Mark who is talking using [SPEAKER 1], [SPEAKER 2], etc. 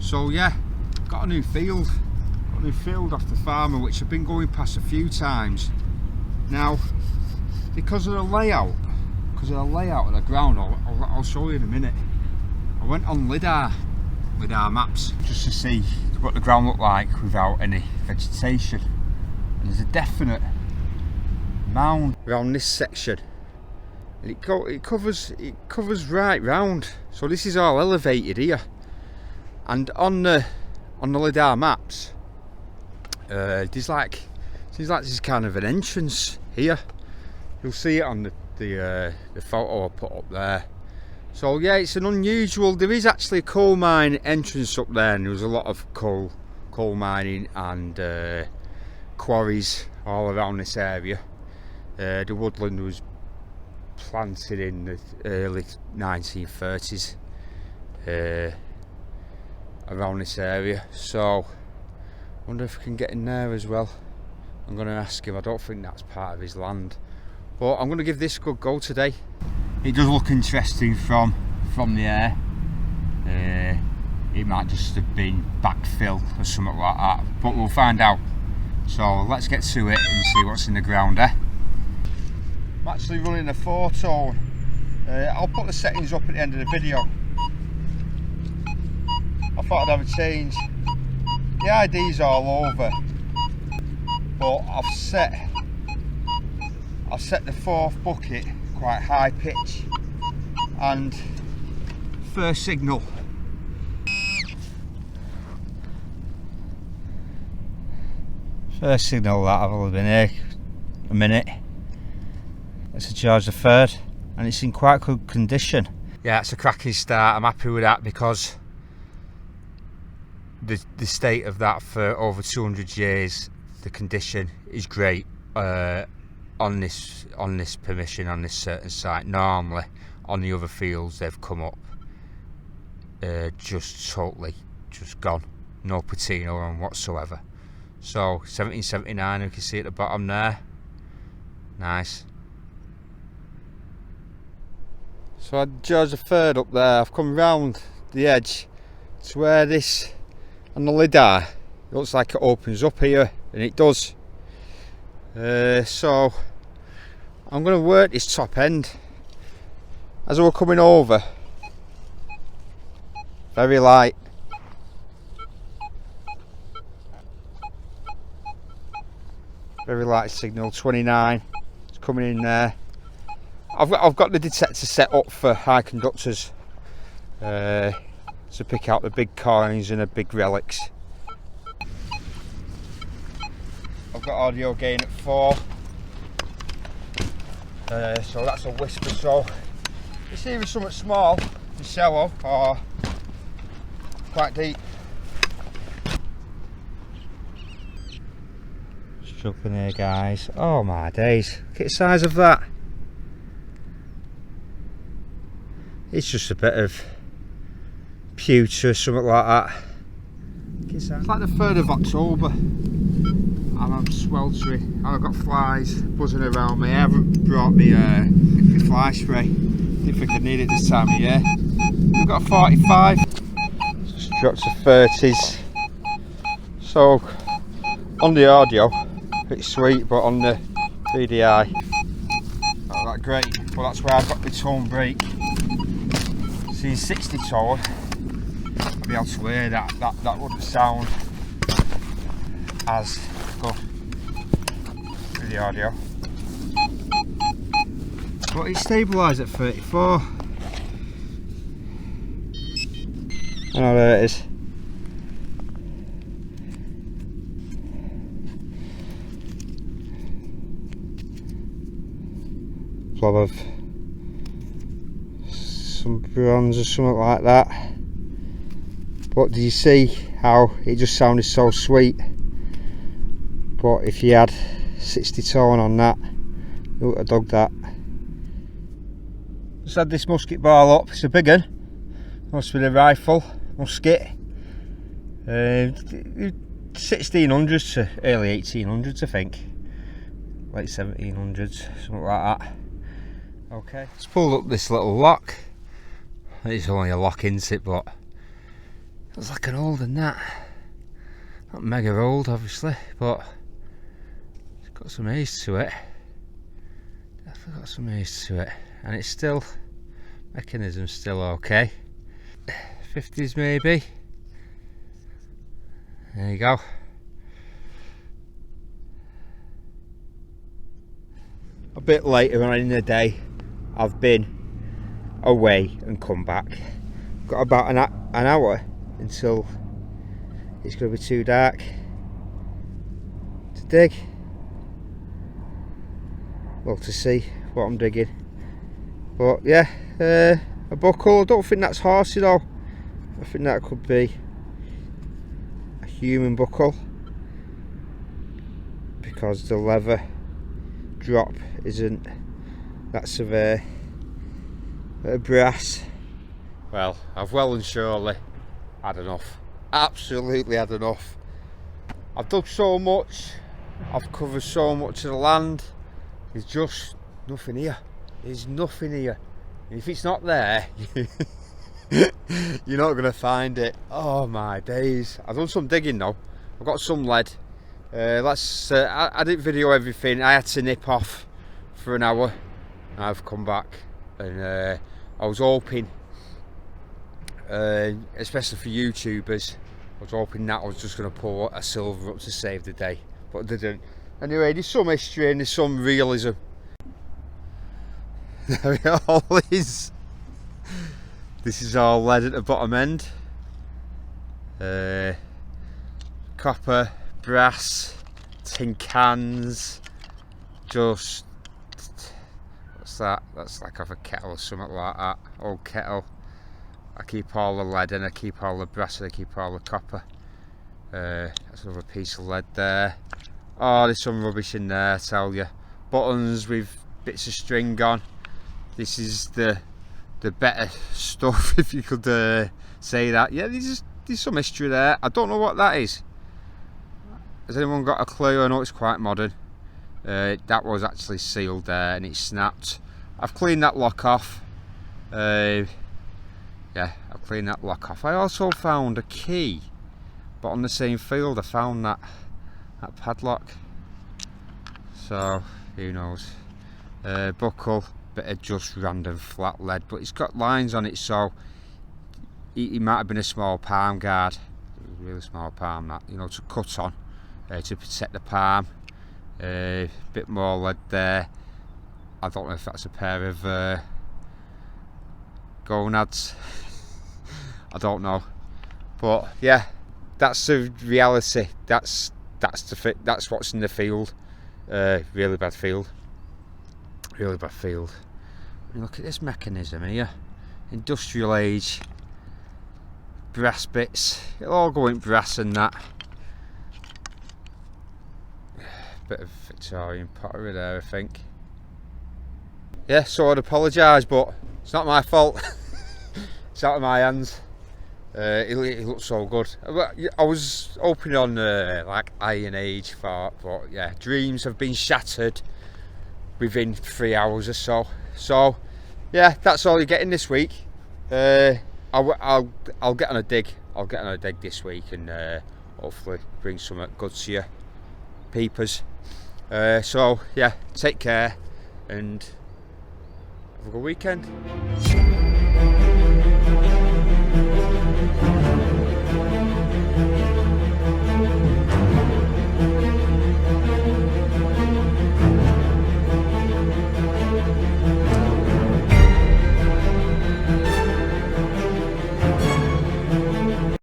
[SPEAKER 1] So yeah, got a new field. Off the farmer, which I've been going past a few times. Now, because of the layout of the ground, I'll show you in a minute. I went on lidar maps just to see what the ground looked like without any vegetation. And there's a definite mound around this section. And it covers right round. So this is all elevated here. And on the lidar maps, there's like this kind of an entrance here. You'll see it on the photo I put up there. So yeah, it's an unusual. There is actually a coal mine entrance up there, and there was a lot of coal mining and quarries all around this area. The woodland was planted in the early 1930s around this area. So I wonder if we can get in there as well. I'm going to ask him. I don't think that's part of his land, but I'm going to give this a good go today. It does look interesting from the air. It might just have been backfill or something like that, but we'll find out. So let's get to it and see what's in the ground there. I'm actually running a 4-tone. I'll put the settings up at the end of the video. I thought I'd have a change. The ID's all over, but I've set the 4th bucket quite high pitch, and first signal. First signal that I've only been here a minute. Let's charge the 3rd, and it's in quite good condition. Yeah, it's a cracking start. I'm happy with that because the state of that for over 200 years, the condition is great on this permission on this certain site. Normally on the other fields they've come up just totally gone, no patina on whatsoever. So 1779, you can see at the bottom there. Nice. So I charged the 3rd up there. I've come round the edge to where this on the lidar, it looks like it opens up here, and it does. So I'm going to work this top end. As we're coming over, very light. Very light signal, 29. It's coming in there. I've got the detector set up for high conductors to pick out the big coins and the big relics. I've got audio gain at 4, so that's a whisper. So it's either something small and shallow or quite deep. Struggling here, guys. Oh my days! Look at the size of that. It's just a bit of pewter, something like that. It's like the 3rd of October, and I'm sweltering, and I've got flies buzzing around me. I haven't brought me fly spray. Didn't think I need it this time of year. We've got a 45, just dropped to 30s. So on the audio, it's sweet, but on the VDI, not that great. Well, that's where I've got my tone break. See, 60 tone, I'll be able to hear that wouldn't sound as good with the audio. But it's stabilised at 34. Oh, there it is. Blob of some bronze or something like that. But do you see how it just sounded so sweet? But if you had 60 tone on that, you would have dug that. Just had this musket ball up. It's a big one. Must be a rifle musket. 1600s to early 1800s, I think. Late 1700s, something like that. Okay, let's pull up this little lock. It's only a lock, isn't it? But Looks like an older than that. Not mega old, obviously, but it's got some age to it. Definitely got some age to it, and it's still, mechanism's still okay. 50s maybe. There you go. A bit later on in the day, I've been away and come back. Got about an hour until it's going to be too dark to dig. Well, to see what I'm digging. But yeah, a buckle. I don't think that's horsey though. I think that could be a human buckle, because the leather drop isn't that severe. Bit of brass. Well, I've well and surely had enough. Absolutely had enough. I've dug so much, I've covered so much of the land. There's just nothing here. There's nothing here. And if it's not there, you're not going to find it. Oh my days. I've done some digging though. I've got some lead. I didn't video everything. I had to nip off for an hour. I've come back, and I was hoping, especially for YouTubers, I was hoping that I was just going to pull a silver up to save the day, but I didn't. Anyway, there's some history and there's some realism. There it all is. This is all lead at the bottom end. Copper, brass, tin cans, just, what's that? That's like off a kettle or something like that. Old kettle. I keep all the lead and I keep all the brass and I keep all the copper. That's another piece of lead there. Oh, there's some rubbish in there, I tell you. Buttons with bits of string on. This is the better stuff, if you could say that. Yeah, there's some history there. I don't know what that is. Has anyone got a clue? I know it's quite modern. That was actually sealed there and it snapped. I've cleaned that lock off. Yeah, I've cleaned that lock off. I also found a key, but on the same field I found that padlock. So who knows? Buckle, bit of just random flat lead, but it's got lines on it, so it might have been a small palm guard, really small palm, that, you know, to cut on to protect the palm. Bit more lead there. I don't know if that's a pair of gonads. I don't know, but yeah, that's the reality. That's what's in the field. Really bad field. Really bad field. And look at this mechanism here. Industrial age. Brass bits. It'll all go in brass and that. Bit of Victorian pottery there, I think. Yeah, so I'd apologise, but it's not my fault. It's out of my hands. It looks so good. I was hoping on like Iron Age for it, but yeah, dreams have been shattered within 3 hours or so. So yeah, that's all you're getting this week. I'll get on a dig. I'll get on a dig this week and hopefully bring something good to you peepers. So yeah, take care and have a good weekend.